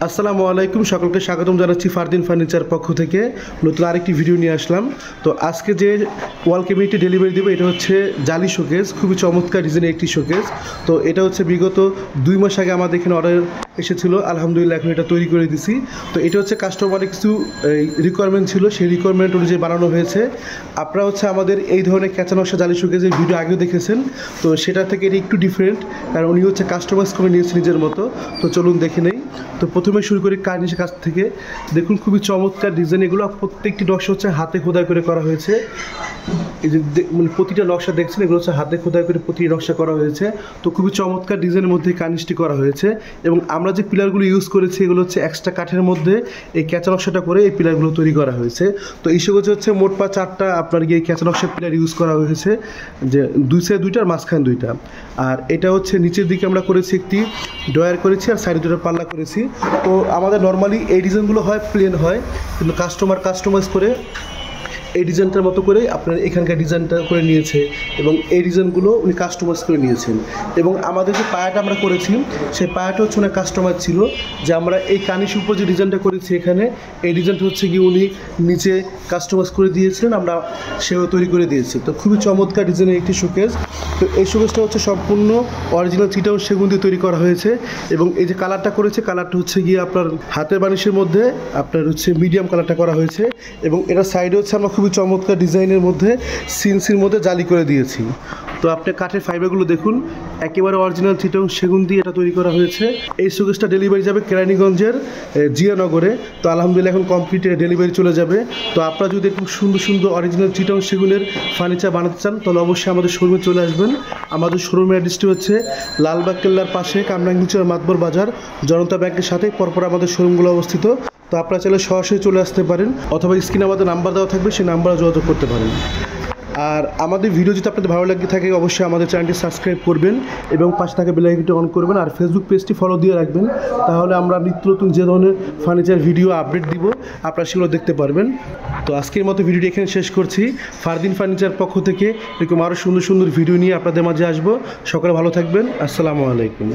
আসসালামু আলাইকুম, সকলকে স্বাগতম জানাচ্ছি ফারদিন ফার্নিচার পক্ষ থেকে নতুন আরেকটি ভিডিও নিয়ে আসলাম। তো আজকে যে ওয়াল ক্যাবিনেটটি ডেলিভারি দেবো এটা হচ্ছে জালি শোকেস, খুবই চমৎকার ডিজাইনের একটি শোকেস। তো এটা হচ্ছে বিগত 2 মাস আগে আমাদের এখানে অর্ডার এসেছিলো, আলহামদুলিল্লাহ এখন এটা তৈরি করে দিছি। তো এটা হচ্ছে কাস্টমারের কিছু রিকোয়ারমেন্ট ছিল, সেই রিকোয়ারমেন্ট অনুযায়ী বানানো হয়েছে। আপনারা হচ্ছে আমাদের এই ধরনের ক্যাচা নকশা জালি শোকেসের ভিডিও আগেও দেখেছেন, তো সেটা থেকে এটা একটু ডিফারেন্ট, কারণ উনি হচ্ছে কাস্টমাইজ করে নিয়েছে নিজের মতো। তো চলুন দেখে নেই। তো প্রথমে শুরু করি কার্নিশের কাছ থেকে। দেখুন খুবই চমৎকার ডিজাইন, এগুলো প্রত্যেকটি নকশা হচ্ছে হাতে খোদাই করে করা হয়েছে। এই যে মানে প্রতিটা নকশা দেখছেন, এগুলো হচ্ছে হাতে খোদাই করে প্রতিটি নকশা করা হয়েছে। তো খুবই চমৎকার ডিজাইনের মধ্যে কার্নিশটি করা হয়েছে। এবং আমরা যে পিলারগুলো ইউজ করেছি এগুলো হচ্ছে এক্সট্রা কাঠের মধ্যে এই ক্যাচা নকশাটা করে এই পিলারগুলো তৈরি করা হয়েছে। তো এই সবুজ হচ্ছে মোট 4টা আপনার গিয়ে ক্যাচা নকশার পিলার ইউজ করা হয়েছে, যে 2 সাইড 2টা আর মাঝখানে 2টা। আর এটা হচ্ছে নিচের দিকে আমরা করেছি একটি ডয়ার করেছি, আর সাইডে 2টা পাল্লা করেছি। তো আমাদের নর্মালি এই ডিজাইনগুলো হয় প্লেন হয়, কিন্তু কাস্টমাইজ করে এই ডিজাইনটার মতো করে আপনার এখানকার ডিজাইনটা করে নিয়েছে, এবং এই ডিজাইনগুলো উনি কাস্টমাইজ করে নিয়েছেন। এবং আমাদের যে পায়াটা আমরা করেছি সেই পায়াটা হচ্ছে উনি কাস্টমাইজ ছিল, যে আমরা এই কানিশের উপর যে ডিজাইনটা করেছি এখানে, এই ডিজাইনটা হচ্ছে কি উনি নিচে কাস্টমাইজ করে দিয়েছিলেন, আমরা সেও তৈরি করে দিয়েছি। তো খুবই চমৎকার ডিজাইনের একটি শোকেস। তো এই শোকেসটা হচ্ছে সম্পূর্ণ অরিজিনাল চিটাগং সেগুন দিয়ে তৈরি করা হয়েছে। এবং এই যে কালারটা করেছে, কালারটা হচ্ছে গিয়ে আপনার হাতের বানিশের মধ্যে আপনার হচ্ছে মিডিয়াম কালারটা করা হয়েছে। এবং এটা সাইডে হচ্ছে আমরা খুবই চমৎকার ডিজাইনের মধ্যে সিনসির মধ্যে জালি করে দিয়েছি। তো আপনি কাঠের ফাইবারগুলো দেখুন, একেবারে অরিজিনাল চিটাগং সেগুন দিয়ে এটা তৈরি করা হয়েছে। এই শোকেসটা ডেলিভারি যাবে কেরানীগঞ্জের জিয়ানগরে। তো আলহামদুলিল্লাহ এখন কমপ্লিটে ডেলিভারি চলে যাবে। তো আপনারা যদি খুব সুন্দর সুন্দর অরিজিনাল চিটাগং সেগুনের ফার্নিচার বানাতে চান তাহলে অবশ্যই আমাদের শোরুমে চলে আসবেন। আমাদের শোরুমের অ্যাড্রেসটি হচ্ছে লালবাগ কেল্লার পাশে কামরাঙ্গীচর মাতবর বাজার, জনতা ব্যাংকের সাথে পরপর আমাদের শোরুমগুলো অবস্থিত। তো আপনারা চাইলে সরাসরি চলে আসতে পারেন, অথবা স্ক্রিনে আমাদের নাম্বার দেওয়া থাকবে, সেই নাম্বারে যোগাযোগ করতে পারেন। আর আমাদের ভিডিও যদি আপনাদের ভালো লাগে থাকে অবশ্যই আমাদের চ্যানেলটি সাবস্ক্রাইব করবেন এবং পাশে থাকা বেল আইকনটি অন করবেন, আর ফেসবুক পেজটি ফলো দিয়ে রাখবেন। তাহলে আমরা নিত্য নতুন যে ধরনের ফার্নিচার ভিডিও আপডেট দিব আপনারা সেগুলো দেখতে পারবেন। তো আজকের মতো ভিডিওটি এখানে শেষ করছি। ফারদিন ফার্নিচার পক্ষ থেকে এরকম আরও সুন্দর সুন্দর ভিডিও নিয়ে আপনাদের মাঝে আসবো। সকলে ভালো থাকবেন। আসসালামু আলাইকুম।